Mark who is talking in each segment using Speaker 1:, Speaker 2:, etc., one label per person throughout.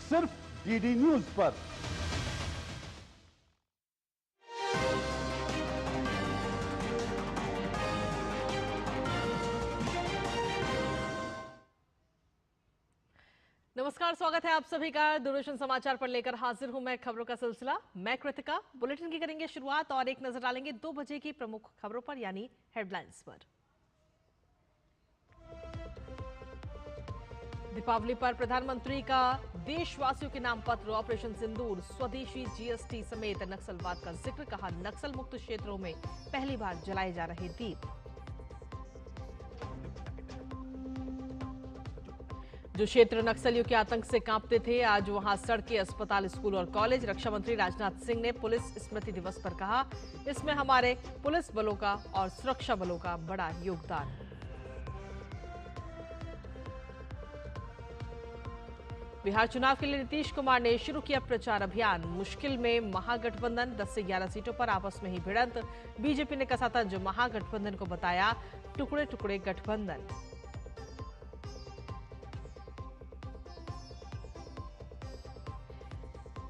Speaker 1: सिर्फ DD news पर।
Speaker 2: नमस्कार, स्वागत है आप सभी का दूरदर्शन समाचार पर लेकर हाजिर हूं मैं खबरों का सिलसिला। मैं कृतिका। बुलेटिन की करेंगे शुरुआत और एक नजर डालेंगे 2 बजे की प्रमुख खबरों पर यानी हेडलाइंस पर। दीपावली पर प्रधानमंत्री का देशवासियों के नाम पत्र, ऑपरेशन सिंदूर, स्वदेशी जीएसटी समेत नक्सलवाद का जिक्र। कहा, नक्सल मुक्त क्षेत्रों में पहली बार जलाए जा रहे दीप। जो क्षेत्र नक्सलियों के आतंक से कांपते थे, आज वहां सड़कें, अस्पताल, स्कूल और कॉलेज। रक्षा मंत्री राजनाथ सिंह ने पुलिस स्मृति दिवस पर कहा, इसमें हमारे पुलिस बलों का और सुरक्षा बलों का बड़ा योगदान। बिहार चुनाव के लिए नीतीश कुमार ने शुरू किया प्रचार अभियान। मुश्किल में महागठबंधन, 10 से 11 सीटों पर आपस में ही भिड़ंत। बीजेपी ने कसा था जो महागठबंधन को बताया टुकड़े टुकड़े गठबंधन।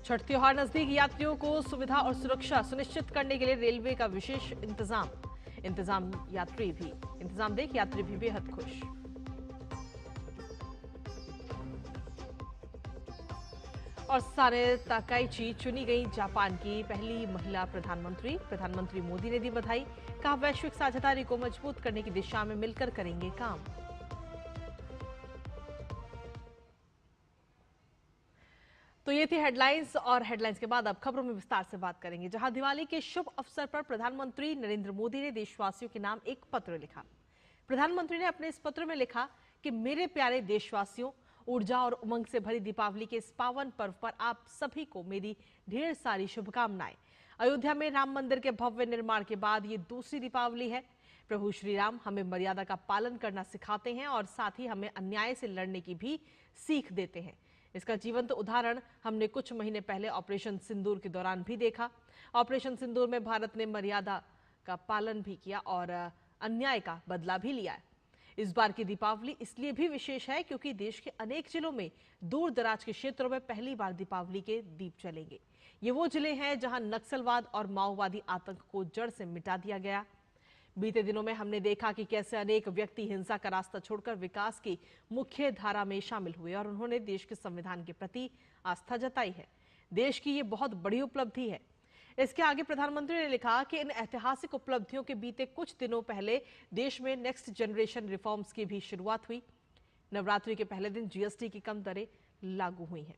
Speaker 2: छठ त्योहार नजदीक, यात्रियों को सुविधा और सुरक्षा सुनिश्चित करने के लिए रेलवे का विशेष इंतजाम देख यात्री भी बेहद खुश। और साने ताकाइची चुनी गई जापान की पहली महिला प्रधानमंत्री मोदी ने दी बधाई। कहा, वैश्विक साझेदारी को मजबूत करने की दिशा में मिलकर करेंगे काम। तो ये थी हेडलाइंस और हेडलाइंस के बाद अब खबरों में विस्तार से बात करेंगे, जहां दिवाली के शुभ अवसर पर प्रधानमंत्री नरेंद्र मोदी ने देशवासियों के नाम एक पत्र लिखा। प्रधानमंत्री ने अपने इस पत्र में लिखा कि मेरे प्यारे देशवासियों, ऊर्जा और उमंग से भरी दीपावली के इस पावन पर्व पर आप सभी को मेरी ढेर सारी शुभकामनाएं। अयोध्या में राम मंदिर के भव्य निर्माण के बाद ये दूसरी दीपावली है। प्रभु श्री राम हमें मर्यादा का पालन करना सिखाते हैं और साथ ही हमें अन्याय से लड़ने की भी सीख देते हैं। इसका जीवंत उदाहरण हमने कुछ महीने पहले ऑपरेशन सिंदूर के दौरान भी देखा। ऑपरेशन सिंदूर में भारत ने मर्यादा का पालन भी किया और अन्याय का बदला भी लिया। इस बार की दीपावली इसलिए भी विशेष है क्योंकि देश के अनेक जिलों में, दूर दराज के क्षेत्रों में पहली बार दीपावली के दीप जलेंगे। ये वो जिले हैं जहां नक्सलवाद और माओवादी आतंक को जड़ से मिटा दिया गया। बीते दिनों में हमने देखा कि कैसे अनेक व्यक्ति हिंसा का रास्ता छोड़कर विकास की मुख्य धारा में शामिल हुए और उन्होंने देश के संविधान के प्रति आस्था जताई है। देश की ये बहुत बड़ी उपलब्धि है। इसके आगे प्रधानमंत्री ने लिखा कि इन ऐतिहासिक उपलब्धियों के बीते कुछ दिनों पहले देश में नेक्स्ट जनरेशन रिफॉर्म्स की भी शुरुआत हुई। नवरात्रि के पहले दिन जीएसटी की कम दरें लागू हुई हैं।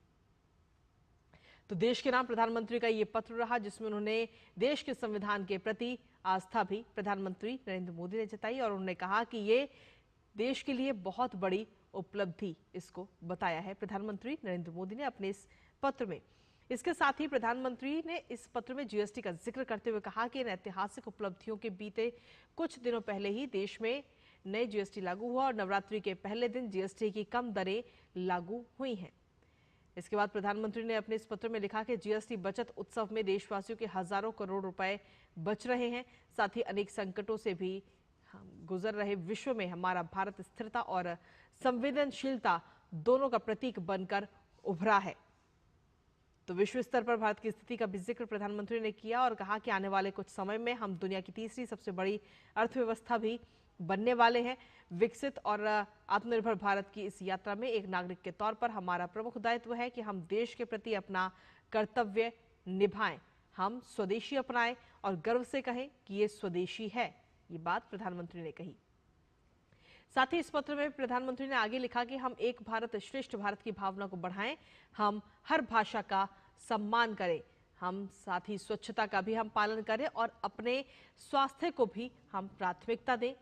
Speaker 2: तो देश के नाम प्रधानमंत्री का ये पत्र रहा, जिसमें उन्होंने देश के संविधान के प्रति आस्था भी प्रधानमंत्री नरेंद्र मोदी ने जताई और उन्होंने कहा कि ये देश के लिए बहुत बड़ी उपलब्धि इसको बताया है प्रधानमंत्री नरेंद्र मोदी ने अपने इस पत्र में। इसके साथ ही प्रधानमंत्री ने इस पत्र में जीएसटी का जिक्र करते हुए कहा कि इन ऐतिहासिक उपलब्धियों के बीते कुछ दिनों पहले ही देश में नए जीएसटी लागू हुआ और नवरात्रि के पहले दिन जीएसटी की कम दरें लागू हुई हैं। इसके बाद प्रधानमंत्री ने अपने इस पत्र में लिखा कि जीएसटी बचत उत्सव में देशवासियों के हजारों करोड़ रुपए बच रहे हैं। साथ ही अनेक संकटों से भी गुजर रहे विश्व में हमारा भारत स्थिरता और संवेदनशीलता दोनों का प्रतीक बनकर उभरा है। तो विश्व स्तर पर भारत की स्थिति का भी जिक्र प्रधानमंत्री ने किया और कहा कि आने वाले कुछ समय में हम दुनिया की तीसरी सबसे बड़ी अर्थव्यवस्था भी बनने वाले हैं। विकसित और आत्मनिर्भर भारत की इस यात्रा में एक नागरिक के तौर पर हमारा प्रमुख दायित्व है कि हम देश के प्रति अपना कर्तव्य निभाएं, हम स्वदेशी अपनाएं और गर्व से कहें कि ये स्वदेशी है। ये बात प्रधानमंत्री ने कही। साथ ही इस पत्र में प्रधानमंत्री ने आगे लिखा कि हम एक भारत श्रेष्ठ भारत की भावना को बढ़ाएं, हम हर भाषा का सम्मान करें, हम साथ ही स्वच्छता का भी हम पालन करें और अपने स्वास्थ्य को भी हम प्राथमिकता दें।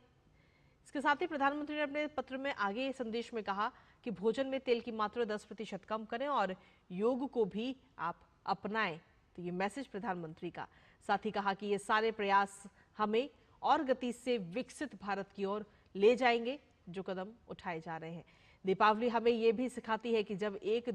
Speaker 2: इसके साथ ही प्रधानमंत्री ने अपने पत्र में आगे संदेश में कहा कि भोजन में तेल की मात्रा 10% कम करें और योग को भी आप अपनाएं। तो ये मैसेज प्रधानमंत्री का। साथ ही कहा कि ये सारे प्रयास हमें और गति से विकसित भारत की ओर ले जाएंगे जो कदम उठाए जा रहे हैं। दीपावली हमें ये भी सिखाती है कि जब एक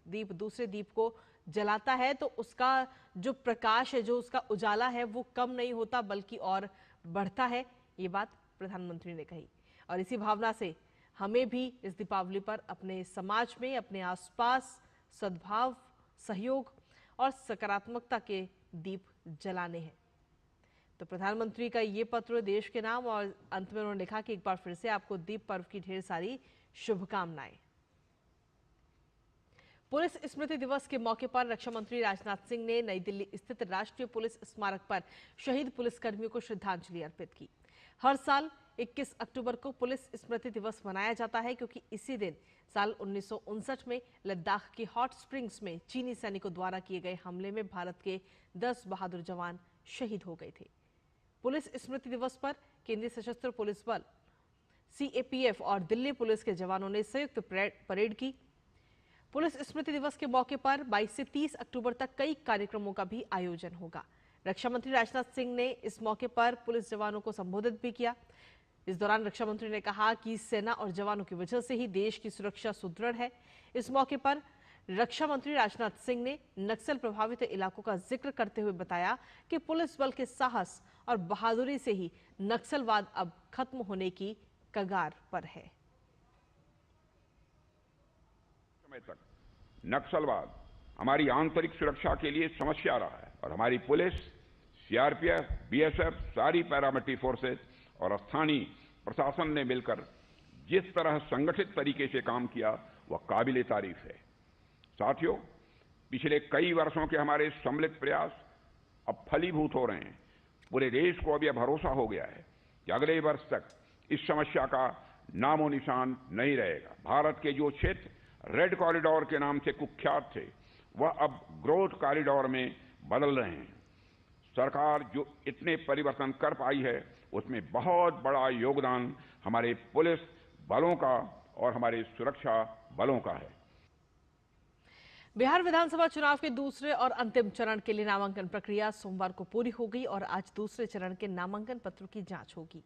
Speaker 2: दीप दूसरे दीप को जलाता है तो उसका जो प्रकाश है, जो उसका उजाला है, वो कम नहीं होता बल्कि और बढ़ता है। ये बात प्रधानमंत्री ने कही और इसी भावना से हमें भी इस दीपावली पर अपने समाज में, अपने आसपास सद्भाव, सहयोग और सकारात्मकता के दीप जलाने हैं। तो प्रधानमंत्री का ये पत्र देश के नाम, और अंत में उन्होंने लिखा कि एक बार फिर से आपको दीप पर्व की ढेर सारी शुभकामनाएं। पुलिस स्मृति दिवस के मौके पर रक्षा मंत्री राजनाथ सिंह ने नई दिल्ली स्थित राष्ट्रीय पुलिस स्मारक पर शहीद पुलिसकर्मियों को श्रद्धांजलि अर्पित की। हर साल 21 अक्टूबर को पुलिस स्मृति दिवस मनाया जाता है, क्योंकि इसी दिन साल 1959 में लद्दाख के हॉट स्प्रिंग्स में चीनी सैनिकों द्वारा किए गए हमले में भारत के 10 बहादुर जवान शहीद हो गए थे। पुलिस स्मृति दिवस पर केंद्रीय सशस्त्र पुलिस बल CAPF और दिल्ली पुलिस के जवानों ने संयुक्त परेड की। पुलिस स्मृति दिवस के मौके पर 22 से 30 अक्टूबर तक कई कार्यक्रमों का भी आयोजन होगा। रक्षा मंत्री राजनाथ सिंह ने इस मौके पर पुलिस जवानों को संबोधित भी किया। इस दौरान रक्षा मंत्री ने कहा कि सेना और जवानों की वजह से ही देश की सुरक्षा सुदृढ़ है। इस मौके पर रक्षा मंत्री राजनाथ सिंह ने नक्सल प्रभावित इलाकों का जिक्र करते हुए बताया कि पुलिस बल के साहस और बहादुरी से ही नक्सलवाद अब खत्म होने की कगार पर है।
Speaker 3: समय तक नक्सलवाद हमारी आंतरिक सुरक्षा के लिए समस्या रहा है और हमारी पुलिस, CRPF, BSF, सारी पैरामिलिट्री फोर्सेस और स्थानीय प्रशासन ने मिलकर जिस तरह संगठित तरीके से काम किया वह काबिले तारीफ है। साथियों, पिछले कई वर्षों के हमारे सम्मिलित प्रयास अब फलीभूत हो रहे हैं। पूरे देश को अब यह भरोसा हो गया है कि अगले वर्ष तक इस समस्या का नामो निशान नहीं रहेगा। भारत के जो क्षेत्र रेड कॉरिडोर के नाम से कुख्यात थे वह अब ग्रोथ कॉरिडोर में बदल रहे हैं। सरकार जो इतने परिवर्तन कर पाई है उसमें बहुत बड़ा योगदान हमारे पुलिस बलों का और हमारे सुरक्षा बलों का है।
Speaker 2: बिहार विधानसभा चुनाव के दूसरे और अंतिम चरण के लिए नामांकन प्रक्रिया सोमवार को पूरी हो गई और आज दूसरे चरण के नामांकन पत्रों की जांच होगी।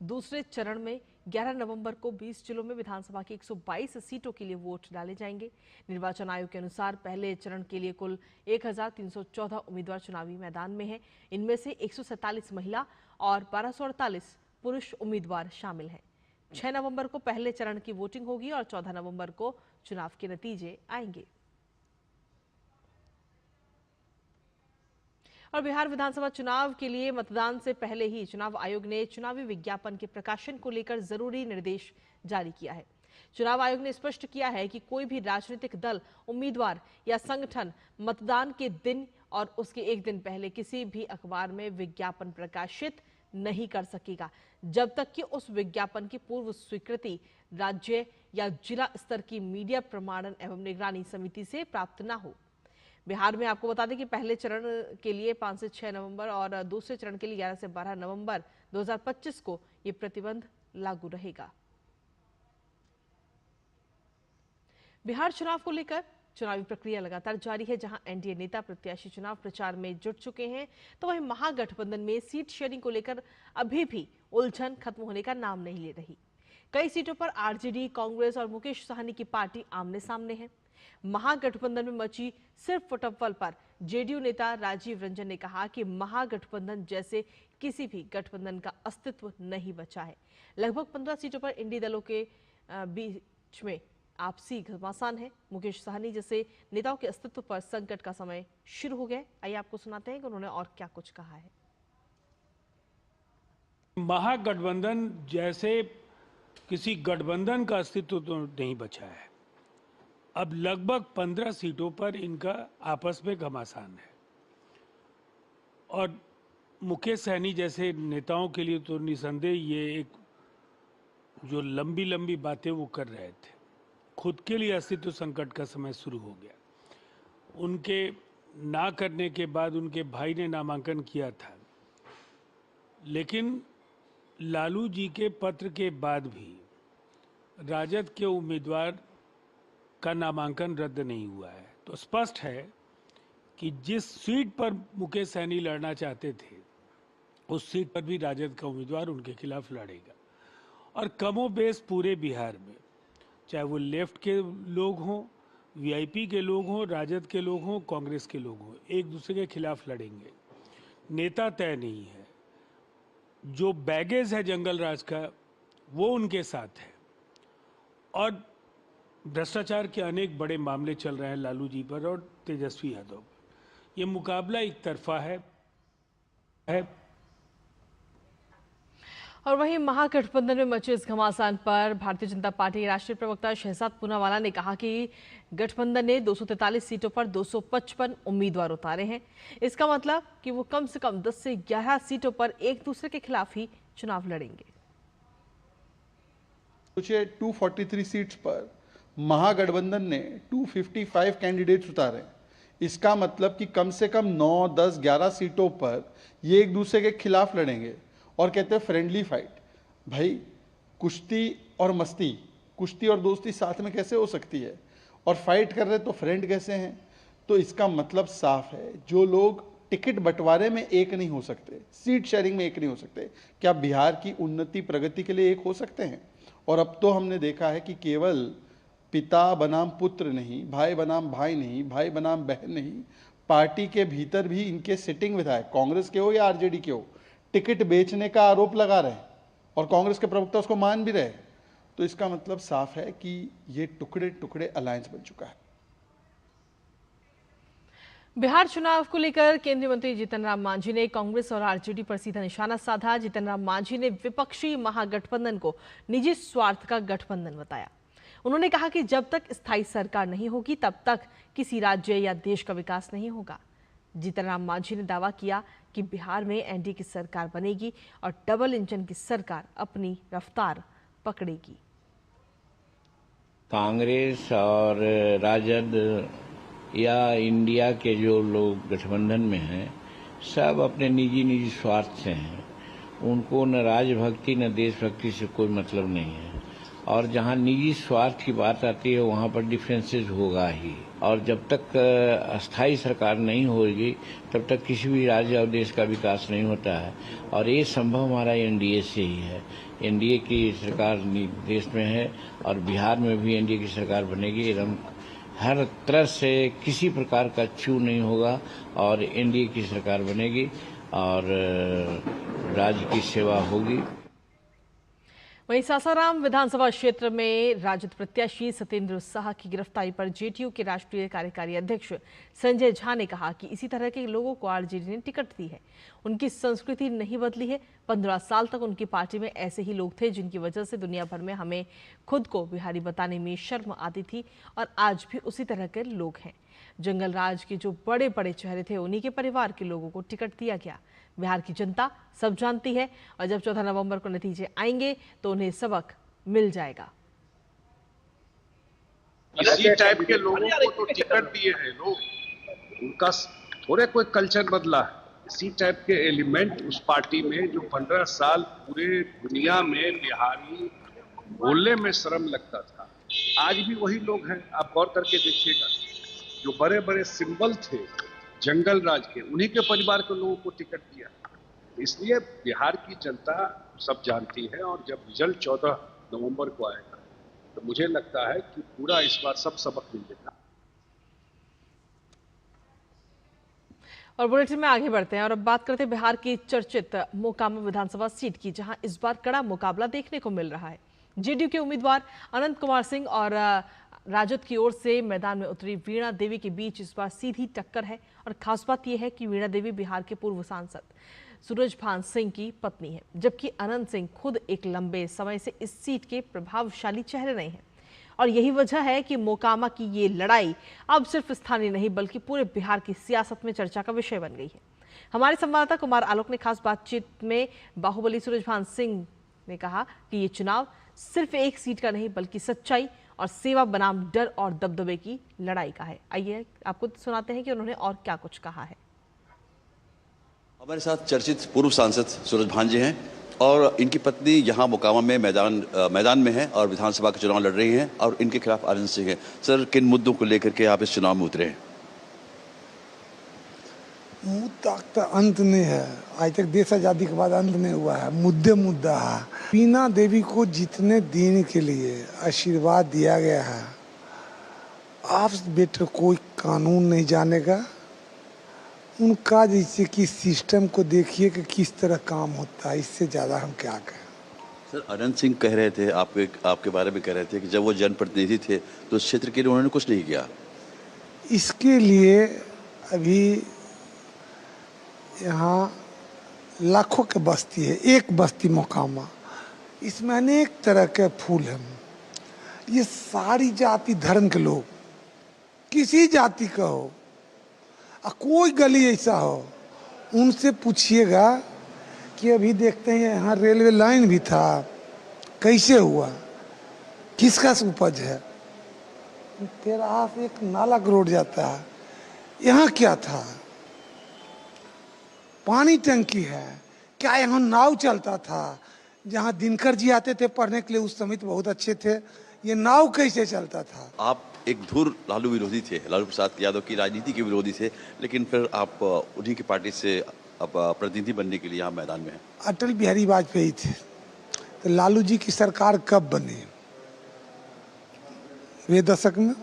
Speaker 2: दूसरे चरण में 11 नवंबर को 20 जिलों में विधानसभा की 122 सीटों के लिए वोट डाले जाएंगे। निर्वाचन आयोग के अनुसार पहले चरण के लिए कुल 1314 उम्मीदवार चुनावी मैदान में हैं। इनमें से 147 महिला और 1248 पुरुष उम्मीदवार शामिल हैं। 6 नवंबर को पहले चरण की वोटिंग होगी और 14 नवंबर को चुनाव के नतीजे आएंगे। और बिहार विधानसभा चुनाव के लिए मतदान से पहले ही चुनाव आयोग ने चुनावी विज्ञापन के प्रकाशन को लेकर जरूरी निर्देश जारी किया है। चुनाव आयोग ने स्पष्ट किया है कि कोई भी राजनीतिक दल, उम्मीदवार या संगठन मतदान के दिन और उसके एक दिन पहले किसी भी अखबार में विज्ञापन प्रकाशित नहीं कर सकेगा, जब तक कि उस विज्ञापन की पूर्व स्वीकृति राज्य या जिला स्तर की मीडिया प्रमाणन एवं निगरानी समिति से प्राप्त न हो। बिहार में आपको बता दें कि पहले चरण के लिए 5 से 6 नवंबर और दूसरे चरण के लिए 11 से 12 नवंबर 2025 को ये प्रतिबंध लागू रहेगा। बिहार चुनाव को लेकर चुनावी प्रक्रिया लगातार जारी है। जहां एनडीए नेता प्रत्याशी चुनाव प्रचार में जुट चुके हैं, तो वहीं महागठबंधन में सीट शेयरिंग को लेकर अभी भी उलझन खत्म होने का नाम नहीं ले रही। कई सीटों पर आरजेडी, कांग्रेस और मुकेश सहनी की पार्टी आमने सामने है। महागठबंधन में मची सिर्फ फुटअव्वल पर जेडीयू नेता राजीव रंजन ने कहा कि महागठबंधन जैसे किसी भी गठबंधन का अस्तित्व नहीं बचा है। लगभग 15 सीटों पर इंडी दलों के बीच में आपसी घमासान है। मुकेश सहनी जैसे नेताओं के अस्तित्व पर संकट का समय शुरू हो गया। आइए आपको सुनाते हैं कि उन्होंने और क्या कुछ कहा है।
Speaker 4: महागठबंधन जैसे किसी गठबंधन का अस्तित्व तो नहीं बचा है। अब लगभग 15 सीटों पर इनका आपस में घमासान है और मुकेश सहनी जैसे नेताओं के लिए तो निसंदेह ये एक जो लंबी लंबी बातें वो कर रहे थे, खुद के लिए अस्तित्व संकट का समय शुरू हो गया। उनके ना करने के बाद उनके भाई ने नामांकन किया था, लेकिन लालू जी के पत्र के बाद भी राजद के उम्मीदवार का नामांकन रद्द नहीं हुआ है। तो स्पष्ट है कि जिस सीट पर मुकेश सहनी लड़ना चाहते थे उस सीट पर भी राजद का उम्मीदवार उनके खिलाफ लड़ेगा। और कमोबेश पूरे बिहार में, चाहे वो लेफ्ट के लोग हों, वीआईपी के लोग हों, राजद के लोग हों, कांग्रेस के लोग हों, एक दूसरे के खिलाफ लड़ेंगे। नेता तय नहीं है। जो बैगेज है जंगल राज का वो उनके साथ है और भ्रष्टाचार के अनेक बड़े मामले चल रहे हैं लालू जी पर और तेजस्वी यादव पर। ये मुकाबला एक तरफा है।
Speaker 2: और वहीं महागठबंधन में मचे इस घमासान पर भारतीय जनता पार्टी के राष्ट्रीय प्रवक्ता शहजाद पूनावाला ने कहा कि गठबंधन ने 243 सीटों पर 255 उम्मीदवार उतारे हैं। इसका मतलब कि वो कम से कम 10 से 11 सीटों पर एक दूसरे के खिलाफ ही चुनाव लड़ेंगे।
Speaker 1: सोचिए 243 सीट्स पर महागठबंधन ने 255 कैंडिडेट्स उतारे। इसका मतलब कि कम से कम 9, 10, 11 सीटों पर ये एक दूसरे के खिलाफ लड़ेंगे और कहते हैं फ्रेंडली फाइट। भाई कुश्ती और मस्ती, कुश्ती और दोस्ती साथ में कैसे हो सकती है? और फाइट कर रहे तो फ्रेंड कैसे हैं? तो इसका मतलब साफ है, जो लोग टिकट बंटवारे में एक नहीं हो सकते, सीट शेयरिंग में एक नहीं हो सकते, क्या बिहार की उन्नति प्रगति के लिए एक हो सकते हैं? और अब तो हमने देखा है कि केवल पिता बनाम पुत्र नहीं, भाई बनाम भाई नहीं, भाई बनाम बहन नहीं, पार्टी के भीतर भी इनके सिटिंग विधायक, कांग्रेस के हो या आरजेडी के हो, टिकट बेचने का आरोप लगा रहे और कांग्रेस के प्रवक्ता उसको मान भी रहे। तो इसका मतलब साफ है कि ये टुकड़े टुकड़े अलायंस बन चुका है।
Speaker 2: बिहार चुनाव को लेकर केंद्रीय मंत्री जीतन राम मांझी ने कांग्रेस और आरजेडी पर सीधा निशाना साधा। जीतन राम मांझी ने विपक्षी महागठबंधन को निजी स्वार्थ का गठबंधन बताया। उन्होंने कहा कि जब तक स्थायी सरकार नहीं होगी तब तक किसी राज्य या देश का विकास नहीं होगा। जीतन राम मांझी ने दावा किया कि बिहार में एनडीए की सरकार बनेगी और डबल इंजन की सरकार अपनी रफ्तार पकड़ेगी।
Speaker 5: कांग्रेस और राजद या इंडिया के जो लोग गठबंधन में हैं, सब अपने निजी स्वार्थ से हैं। उनको न राजभक्ति न देशभक्ति से कोई मतलब नहीं है। और जहां निजी स्वार्थ की बात आती है वहां पर डिफरेंसेस होगा ही। और जब तक अस्थायी सरकार नहीं होगी तब तक किसी भी राज्य और देश का विकास नहीं होता है। और ये संभव हमारा एनडीए से ही है। एनडीए की सरकार देश में है और बिहार में भी एनडीए की सरकार बनेगी। एकदम हर तरह से किसी प्रकार का छू नहीं होगा और एनडीए की सरकार बनेगी और राज्य की सेवा होगी।
Speaker 2: वहीं सासाराम विधानसभा क्षेत्र में राजद प्रत्याशी सत्येंद्र साहा की गिरफ्तारी पर जेडीयू के राष्ट्रीय कार्यकारी अध्यक्ष संजय झा ने कहा कि इसी तरह के लोगों को आरजेडी ने टिकट दी है। उनकी संस्कृति नहीं बदली है। 15 साल तक उनकी पार्टी में ऐसे ही लोग थे जिनकी वजह से दुनिया भर में हमें खुद को बिहारी बताने में शर्म आती थी और आज भी उसी तरह के लोग हैं। जंगल राज के जो बड़े बड़े चेहरे थे उन्हीं के परिवार के लोगों को टिकट दिया गया। बिहार की जनता सब जानती है और जब 14 नवंबर को नतीजे आएंगे तो उन्हें सबक मिल जाएगा।
Speaker 6: इसी टाइप के लोगों को तो टिकट दिए हैं लोग, उनका थोड़े कोई कल्चर बदला है। इसी टाइप के एलिमेंट उस पार्टी में जो 15 साल पूरे दुनिया में बिहारी बोलने में शर्म लगता था, आज भी वही लोग हैं। आप गौर करके देखिएगा, जो बड़े बड़े सिंबल थे जंगल राज के, उन्हीं के परिवार के लोगों को टिकट दिया। इसलिए बिहार की जनता सब जानती है और जब रिजल्ट 14 नवंबर को आएगा तो मुझे लगता है कि पूरा इस बार सब सबक मिलेगा।
Speaker 2: और बुलेटिन में आगे बढ़ते हैं और अब बात करते हैं बिहार की चर्चित मोकामा विधानसभा सीट की, जहां इस बार कड़ा मुकाबला देखने को मिल रहा है। जेडीयू के उम्मीदवार अनंत कुमार सिंह और राजद की ओर से मैदान में उतरी वीणा देवी के बीच इस बार सीधी टक्कर है। और खास बात यह है कि वीणा देवी बिहार के पूर्व सांसद सूरजभान सिंह की पत्नी है, जबकि अनंत सिंह खुद एक लंबे समय से इस सीट के प्रभावशाली चेहरे रहे हैं। और यही वजह है कि मोकामा की ये लड़ाई अब सिर्फ स्थानीय नहीं बल्कि पूरे बिहार की सियासत में चर्चा का विषय बन गई है। हमारे संवाददाता कुमार आलोक ने खास बातचीत में बाहुबली सूरजभान सिंह ने कहा कि ये चुनाव सिर्फ एक सीट का नहीं बल्कि सच्चाई और सेवा बनाम डर और दबदबे की लड़ाई का है। आइए आपको सुनाते हैं कि उन्होंने और क्या कुछ कहा है।
Speaker 7: हमारे साथ चर्चित पूर्व सांसद सूरजभान जी हैं और इनकी पत्नी यहाँ मोकामा में मैदान में है और विधानसभा का चुनाव लड़ रही हैं और इनके खिलाफ अनंत सिंह है। सर, किन मुद्दों को लेकर के आप इस चुनाव में उतरे हैं?
Speaker 8: मुद्दा तो अंत नहीं है, आज तक देश आजादी के बाद अंत नहीं हुआ है। मुद्दा है। वीणा देवी को जीतने देने के लिए आशीर्वाद दिया गया है। आप बेटर कोई कानून नहीं जानेगा। उनका जैसे कि सिस्टम को देखिए कि किस तरह काम होता है, इससे ज़्यादा हम क्या कहें।
Speaker 7: सर अनंत सिंह कह रहे थे, आपके बारे में कह रहे थे कि जब वो जनप्रतिनिधि थे तो इस क्षेत्र के लिए उन्होंने कुछ नहीं किया।
Speaker 8: इसके लिए अभी यहाँ लाखों की बस्ती है, एक बस्ती मोकामा, इसमें अनेक तरह के फूल हैं। ये सारी जाति धर्म के लोग, किसी जाति का हो, कोई गली ऐसा हो, उनसे पूछिएगा कि अभी देखते हैं यहाँ रेलवे लाइन भी था, कैसे हुआ, किसका उपज है, फिर आप एक नाला रोड जाता है, यहाँ क्या था, पानी टंकी है क्या, यहाँ नाव चलता था, जहाँ दिनकर जी आते थे पढ़ने के लिए, उस समय तो बहुत अच्छे थे, ये नाव कैसे चलता था।
Speaker 7: आप एक धुर लालू विरोधी थे, लालू प्रसाद यादव की राजनीति के विरोधी थे, लेकिन फिर आप उन्हीं की पार्टी से अब प्रतिनिधि बनने के लिए यहाँ मैदान में हैं।
Speaker 8: अटल बिहारी वाजपेयी थे, तो लालू जी की सरकार कब बनी, वे दशक में,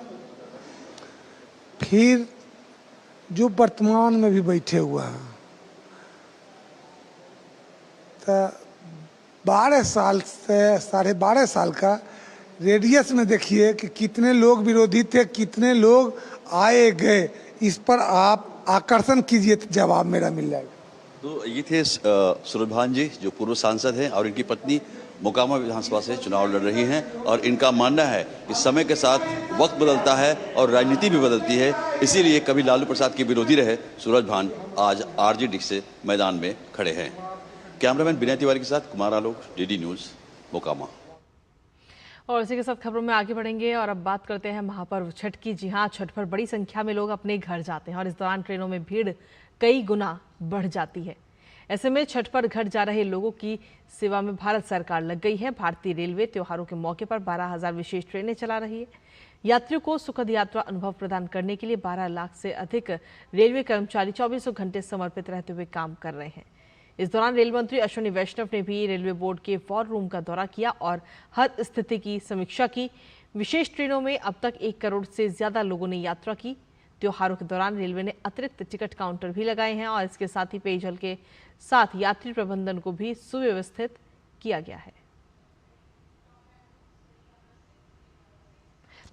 Speaker 8: फिर जो वर्तमान में भी बैठे हुआ है, तो 12 साल से 12.5 साल का रेडियस में देखिए कि कितने लोग विरोधी थे, कितने लोग आए गए, इस पर आप आकर्षण कीजिए तो जवाब मेरा मिल जाएगा।
Speaker 7: तो ये थे सूरज भान जी, जो पूर्व सांसद हैं, और इनकी पत्नी मोकामा विधानसभा से चुनाव लड़ रही हैं, और इनका मानना है कि समय के साथ वक्त बदलता है और राजनीति भी बदलती है, इसीलिए कभी लालू प्रसाद के विरोधी रहे सूरज भान आज आरजेडी से मैदान में खड़े हैं। कैमरामैन विनय तिवारी के साथ कुमार आलोक, डीडी न्यूज, मोकामा।
Speaker 2: और इसी के साथ खबरों में आगे बढ़ेंगे और अब बात करते हैं महापर्व छठ की। जी हां, छठ पर बड़ी संख्या में लोग अपने घर जाते हैं और इस दौरान ट्रेनों में भीड़ कई गुना बढ़ जाती है। ऐसे में छठ पर घर जा रहे लोगों की सेवा में भारत सरकार लग गई है। भारतीय रेलवे त्योहारों के मौके पर 12,000 विशेष ट्रेनें चला रही है। यात्रियों को सुखद यात्रा अनुभव प्रदान करने के लिए 12 लाख से अधिक रेलवे कर्मचारी 24 घंटे समर्पित रहते हुए काम कर रहे हैं। इस दौरान रेल मंत्री अश्विनी वैष्णव ने भी रेलवे बोर्ड के वॉर रूम का दौरा किया और हर स्थिति की समीक्षा की। विशेष ट्रेनों में अब तक 1 करोड़ से ज्यादा लोगों ने यात्रा की। त्योहारों के दौरान रेलवे ने अतिरिक्त टिकट काउंटर भी लगाए हैं और इसके साथ ही पेयजल के साथ यात्री प्रबंधन को भी सुव्यवस्थित किया गया है।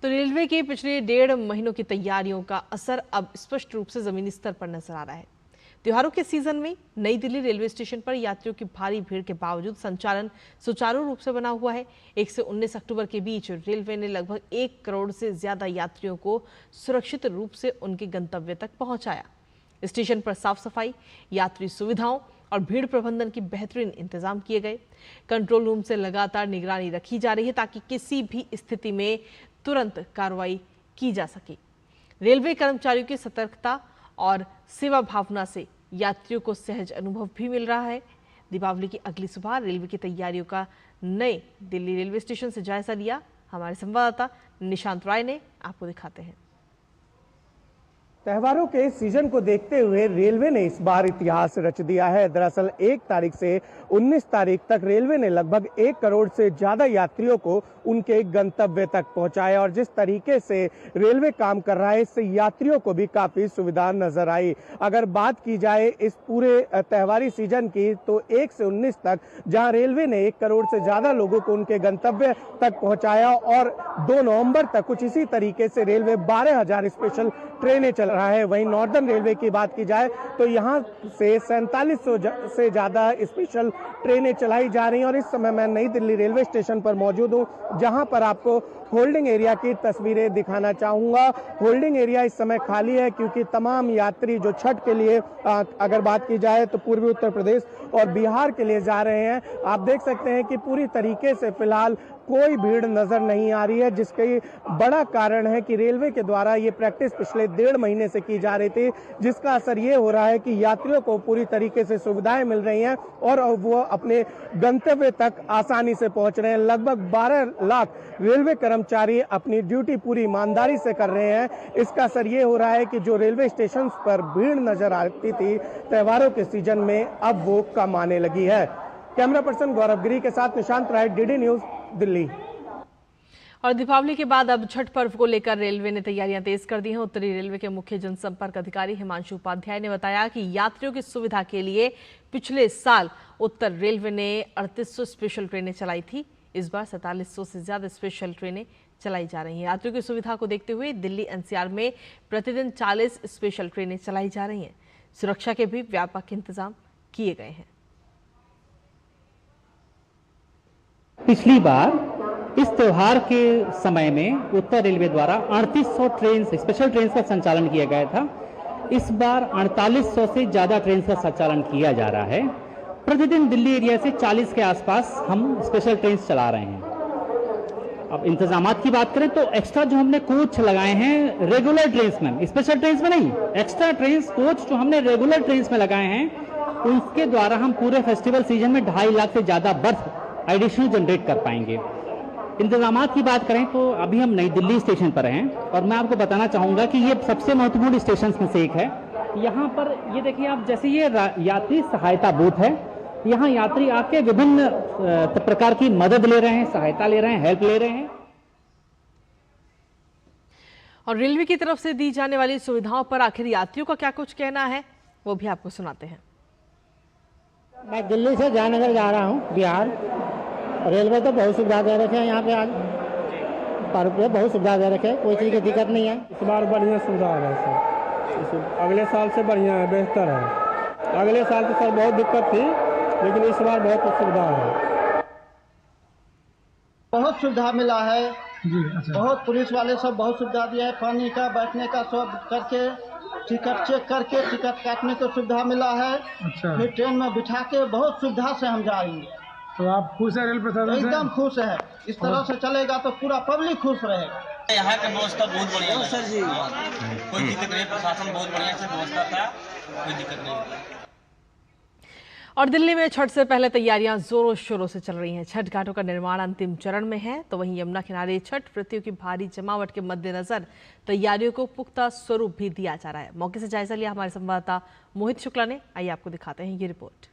Speaker 2: तो रेलवे के पिछले 1.5 महीनों की तैयारियों का असर अब स्पष्ट रूप से जमीनी स्तर पर नजर आ रहा है। त्योहारों के सीजन में नई दिल्ली रेलवे स्टेशन पर यात्रियों की भारी भीड़ के बावजूद संचालन सुचारू रूप से बना हुआ है। 1 से 19 अक्टूबर के बीच रेलवे ने लगभग 1 करोड़ से ज्यादा यात्रियों को सुरक्षित रूप से उनके गंतव्य तक पहुंचाया। स्टेशन पर साफ सफाई, यात्री सुविधाओं और भीड़ प्रबंधन की बेहतरीन इंतजाम किए गए। कंट्रोल रूम से लगातार निगरानी रखी जा रही है ताकि किसी भी स्थिति में तुरंत कार्रवाई की जा सके। रेलवे कर्मचारियों की सतर्कता और सेवा भावना से यात्रियों को सहज अनुभव भी मिल रहा है। दीपावली की अगली सुबह रेलवे की तैयारियों का नए दिल्ली रेलवे स्टेशन से जायजा लिया हमारे संवाददाता निशांत राय ने। आपको दिखाते हैं।
Speaker 9: त्योहारों के सीजन को देखते हुए रेलवे ने इस बार इतिहास रच दिया है। दरअसल 1 तारीख से 19 तारीख तक रेलवे ने लगभग 1 करोड़ से ज्यादा यात्रियों को उनके गंतव्य तक पहुंचाया और जिस तरीके से रेलवे काम कर रहा है इससे यात्रियों को भी काफी सुविधा नजर आई। अगर बात की जाए इस पूरे त्योहारी सीजन की तो 1 से 19 तक जहां रेलवे ने 1 करोड़ से ज्यादा लोगों को उनके गंतव्य तक पहुंचाया और 2 नवंबर तक कुछ इसी तरीके से रेलवे 12,000 स्पेशल ट्रेनें चल रहा है। वहीं नॉर्दर्न रेलवे की बात की जाए तो यहां से 4700 से ज्यादा स्पेशल ट्रेनें चलाई जा रही हैं और इस समय मैं नई दिल्ली रेलवे स्टेशन पर मौजूद हूं जहां पर आपको होल्डिंग एरिया की तस्वीरें दिखाना चाहूंगा। होल्डिंग एरिया इस समय खाली है क्योंकि तमाम यात्री जो छठ के लिए अगर बात की जाए तो पूर्वी उत्तर प्रदेश और बिहार के लिए जा रहे हैं। आप देख सकते हैं कि पूरी तरीके से फिलहाल कोई भीड़ नजर नहीं आ रही है, जिसके बड़ा कारण है कि रेलवे के द्वारा ये प्रैक्टिस पिछले 1.5 महीने से की जा रही थी, जिसका असर ये हो रहा है कि यात्रियों को पूरी तरीके से सुविधाएं मिल रही हैं और वो अपने गंतव्य तक आसानी से पहुंच रहे हैं। लगभग 12 लाख रेलवे कर्मचारी अपनी ड्यूटी पूरी ईमानदारी से कर रहे हैं। इसका असर ये हो रहा है कि जो रेलवे स्टेशन पर भीड़ नजर आती थी त्योहारों के सीजन में अब वो कम आने लगी है। कैमरा पर्सन गौरव गिरी के साथ निशांत राय, डीडी न्यूज, दिल्ली।
Speaker 2: और दीपावली के बाद अब छठ पर्व को लेकर रेलवे ने तैयारियां तेज कर दी हैं। उत्तरी रेलवे के मुख्य जनसंपर्क अधिकारी हिमांशु उपाध्याय ने बताया कि यात्रियों की सुविधा के लिए पिछले साल उत्तर रेलवे ने 3800 स्पेशल ट्रेनें चलाई थी। इस बार 4700 से ज्यादा स्पेशल ट्रेनें चलाई जा रही हैं। यात्रियों की सुविधा को देखते हुए दिल्ली एनसीआर में प्रतिदिन 40 स्पेशल ट्रेनें चलाई जा रही हैं। सुरक्षा के भी व्यापक इंतजाम किए गए हैं।
Speaker 10: पिछली बार इस त्योहार के समय में उत्तर रेलवे द्वारा 3800 ट्रेन स्पेशल ट्रेन का संचालन किया गया था। इस बार 4800 से ज्यादा ट्रेन का संचालन किया जा रहा है। प्रतिदिन दिल्ली एरिया से 40 के आसपास हम स्पेशल ट्रेन चला रहे हैं। अब इंतजामात की बात करें तो एक्स्ट्रा जो हमने कोच लगाए हैं रेगुलर ट्रेन में, स्पेशल ट्रेन में नहीं, एक्स्ट्रा ट्रेन कोच जो हमने रेगुलर ट्रेन में लगाए हैं उनके द्वारा हम पूरे फेस्टिवल सीजन में 2.5 लाख से ज्यादा बर्थ एडिशनल जनरेट कर पाएंगे। इंतजामात की बात करें तो अभी हम नई दिल्ली स्टेशन पर हैं और मैं आपको बताना चाहूंगा कि ये सबसे महत्वपूर्ण स्टेशन में से एक है। यहाँ पर ये देखिए आप, जैसे ये यात्री सहायता बूथ है, यहाँ यात्री आके विभिन्न प्रकार की मदद ले रहे हैं, सहायता ले रहे हैं, हेल्प ले रहे हैं।
Speaker 2: और रेलवे की तरफ से दी जाने वाली सुविधाओं पर आखिर यात्रियों का क्या कुछ कहना है, वो भी आपको सुनाते हैं।
Speaker 11: मैं दिल्ली से जयनगर जा रहा हूँ, बिहार। रेलवे तो बहुत सुविधा दे रखे हैं, यहाँ पे आज पर्व पे बहुत सुविधा दे रखे, कोई चीज़ की दिक्कत नहीं है।
Speaker 9: इस बार बढ़िया सुविधा है सर, अगले साल से बढ़िया है, बेहतर है। अगले साल तो सर बहुत दिक्कत थी, लेकिन इस बार बहुत सुविधा है।
Speaker 12: बहुत सुविधा मिला है जी। अच्छा। बहुत पुलिस वाले सब बहुत सुविधा दिया है, पानी का, बैठने का, सब करके टिकट चेक करके टिकट काटने को सुविधा मिला है। अच्छा। फिर ट्रेन में बिठा के बहुत सुविधा से हम जाएंगे।
Speaker 9: तो आप खुश है रेल प्रशासन से?
Speaker 12: एकदम खुश है। इस तरह से चलेगा तो पूरा पब्लिक खुश रहेगा।
Speaker 13: यहाँ की व्यवस्था बहुत बढ़िया है सर जी, कोई दिक्कत नहीं, प्रशासन बहुत बढ़िया से व्यवस्था था, कोई दिक्कत नहीं।
Speaker 2: और दिल्ली में छठ से पहले तैयारियां जोरों शोरों से चल रही हैं। छठ घाटों का निर्माण अंतिम चरण में है, तो वहीं यमुना किनारे छठ व्रतियों की भारी जमावट के मद्देनजर तैयारियों को पुख्ता स्वरूप भी दिया जा रहा है। मौके से जायजा लिया हमारे संवाददाता मोहित शुक्ला ने। आइए आपको दिखाते हैं ये रिपोर्ट।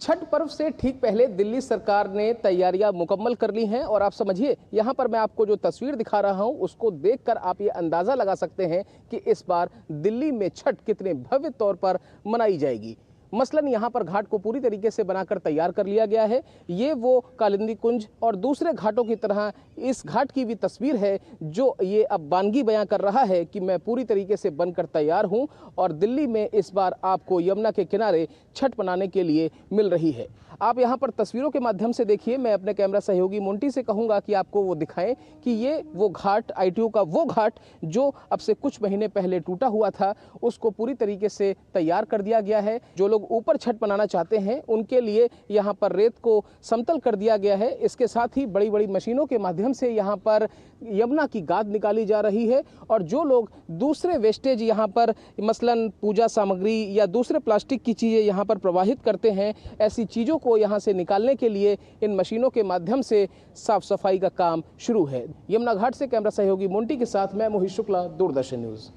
Speaker 14: छठ पर्व से ठीक पहले दिल्ली सरकार ने तैयारियां मुकम्मल कर ली हैं और आप समझिए, यहाँ पर मैं आपको जो तस्वीर दिखा रहा हूँ उसको देखकर आप ये अंदाज़ा लगा सकते हैं कि इस बार दिल्ली में छठ कितने भव्य तौर पर मनाई जाएगी। मसलन यहाँ पर घाट को पूरी तरीके से बनाकर तैयार कर लिया गया है। ये वो कालिंदी कुंज और दूसरे घाटों की तरह इस घाट की भी तस्वीर है जो ये अब बानगी बयां कर रहा है कि मैं पूरी तरीके से बनकर तैयार हूँ और दिल्ली में इस बार आपको यमुना के किनारे छठ मनाने के लिए मिल रही है। आप यहाँ पर तस्वीरों के माध्यम से देखिए। मैं अपने कैमरा सहयोगी मोंटी से कहूँगा कि आपको वो दिखाएं कि ये वो घाट, ITO का वो घाट जो अब से कुछ महीने पहले टूटा हुआ था, उसको पूरी तरीके से तैयार कर दिया गया है। जो लोग ऊपर छठ मनाना चाहते हैं उनके लिए यहाँ पर रेत को समतल कर दिया गया है। इसके साथ ही बड़ी बड़ी मशीनों के माध्यम से यहाँ पर यमुना की गाद निकाली जा रही है और जो लोग दूसरे वेस्टेज यहाँ पर मसलन पूजा सामग्री या दूसरे प्लास्टिक की चीज़ें यहाँ पर प्रवाहित करते हैं, ऐसी चीज़ों को यहाँ से निकालने के लिए इन मशीनों के माध्यम से साफ सफाई का काम शुरू है। यमुना घाट से कैमरा सहयोगी मोंटी के साथ मैं मोहित शुक्ला, दूरदर्शन न्यूज़।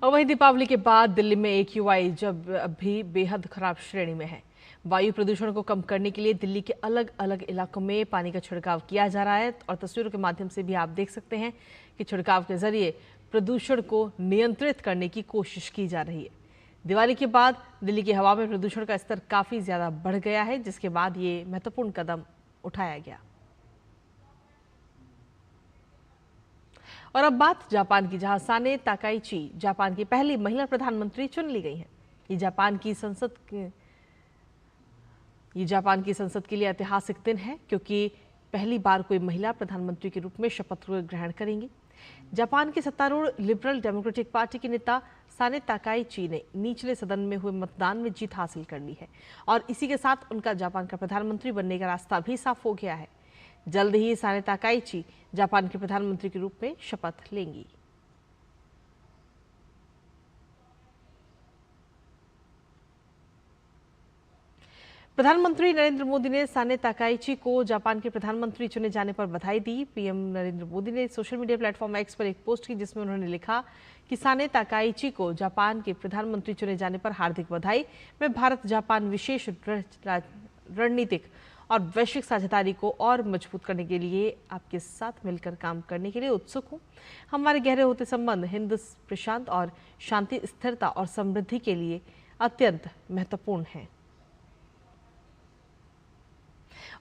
Speaker 2: और वहीं दीपावली के बाद दिल्ली में AQI जब अभी बेहद खराब श्रेणी में है। वायु प्रदूषण को कम करने के लिए दिल्ली के अलग अलग इलाकों में पानी का छिड़काव किया जा रहा है और तस्वीरों के माध्यम से भी आप देख सकते हैं कि छिड़काव के जरिए प्रदूषण को नियंत्रित करने की कोशिश की जा रही है। दिवाली के बाद दिल्ली की हवा में प्रदूषण का स्तर काफी ज्यादा बढ़ गया है, जिसके बाद ये महत्वपूर्ण कदम उठाया गया। और अब बात जापान की, जहां साने ताकाइची जापान की पहली महिला प्रधानमंत्री चुन ली गई हैं। ये जापान की संसद के लिए ऐतिहासिक दिन है, क्योंकि पहली बार कोई महिला प्रधानमंत्री के रूप में शपथ ग्रहण करेंगी। जापान की सत्तारूढ़ लिबरल डेमोक्रेटिक पार्टी के नेता साने ताकाइची ने निचले सदन में हुए मतदान में जीत हासिल कर ली है और इसी के साथ उनका जापान का प्रधानमंत्री बनने का रास्ता भी साफ हो गया है। जल्द ही साने ताकाइची जापान के प्रधानमंत्री के रूप में शपथ लेंगी। प्रधानमंत्री नरेंद्र मोदी ने साने ताकाइची को जापान के प्रधानमंत्री चुने जाने पर बधाई दी। पीएम नरेंद्र मोदी ने सोशल मीडिया प्लेटफॉर्म X पर एक पोस्ट की, जिसमें उन्होंने लिखा कि साने ताकाइची को जापान के प्रधानमंत्री चुने जाने पर हार्दिक बधाई। मैं भारत जापान विशेष रणनीतिक और वैश्विक साझेदारी को और मजबूत करने के लिए आपके साथ मिलकर काम करने के लिए उत्सुक हूँ। हमारे गहरे होते संबंध हिंद प्रशांत और शांति, स्थिरता और समृद्धि के लिए अत्यंत महत्वपूर्ण हैं।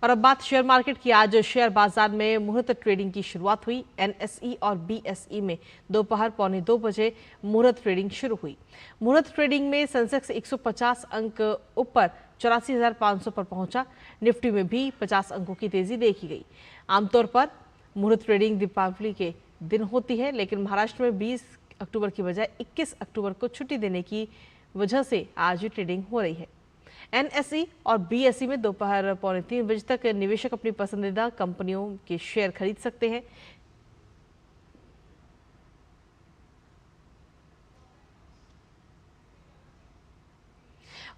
Speaker 2: और अब बात शेयर मार्केट की। आज शेयर बाजार में मुहूर्त ट्रेडिंग की शुरुआत हुई। एनएसई और बीएसई में दोपहर 1:45 बजे मुहूर्त ट्रेडिंग शुरू हुई। मुहूर्त ट्रेडिंग में सेंसेक्स 150 अंक ऊपर 84,500 पर पहुंचा। निफ्टी में भी 50 अंकों की तेजी देखी गई। आमतौर पर मुहूर्त ट्रेडिंग दीपावली के दिन होती है, लेकिन महाराष्ट्र में 20 अक्टूबर की बजाय 21 अक्टूबर को छुट्टी देने की वजह से आज ट्रेडिंग हो रही है। एनएसई और बीएसई में दोपहर 2:45 बजे तक निवेशक अपनी पसंदीदा कंपनियों के शेयर खरीद सकते हैं।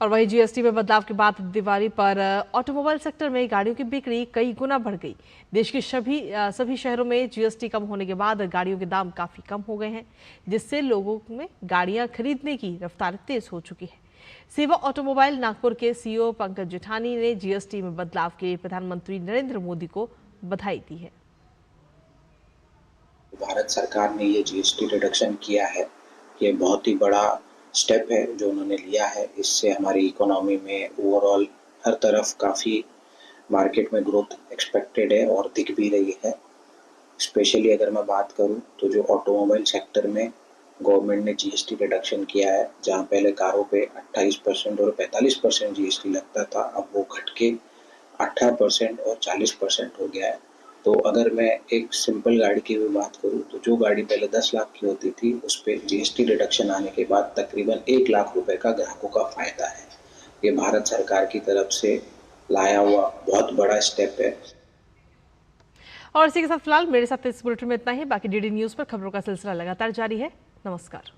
Speaker 2: और वहीं जीएसटी में बदलाव के बाद दिवाली पर ऑटोमोबाइल सेक्टर में गाड़ियों की बिक्री कई गुना बढ़ गई। देश के सभी शहरों में जीएसटी कम होने के बाद गाड़ियों के दाम काफी कम हो गए हैं, जिससे लोगों में गाड़ियां खरीदने की रफ्तार तेज हो चुकी है। सेवा ऑटोमोबाइल नागपुर के सीईओ पंकज जेठानी ने जीएसटी में बदलाव के लिए प्रधानमंत्री नरेंद्र मोदी को बधाई दी है।
Speaker 15: भारत सरकार ने ये जीएसटी रिडक्शन किया है, ये बहुत ही बड़ा स्टेप है जो उन्होंने लिया है। इससे हमारी इकोनॉमी में ओवरऑल हर तरफ काफ़ी मार्केट में ग्रोथ एक्सपेक्टेड है और दिख भी रही है। स्पेशली अगर मैं बात करूं तो जो ऑटोमोबाइल सेक्टर में गवर्नमेंट ने जीएसटी रिडक्शन किया है, जहां पहले कारों पे 28% और 45% जीएसटी लगता था, अब वो घट के 18% और 40% हो गया है। तो अगर मैं एक सिंपल गाड़ी की भी बात करूं तो जो गाड़ी पहले 10 लाख की होती थी, उस पे जीएसटी रिडक्शन आने के बाद तकरीबन 1 लाख रुपए का ग्राहकों का फायदा है। ये भारत सरकार की तरफ से लाया हुआ बहुत बड़ा स्टेप है।
Speaker 2: और इसी के साथ फिलहाल मेरे साथ इस बुलेटिन में इतना ही। बाकी डीडी न्यूज पर खबरों का सिलसिला लगातार जारी है। नमस्कार।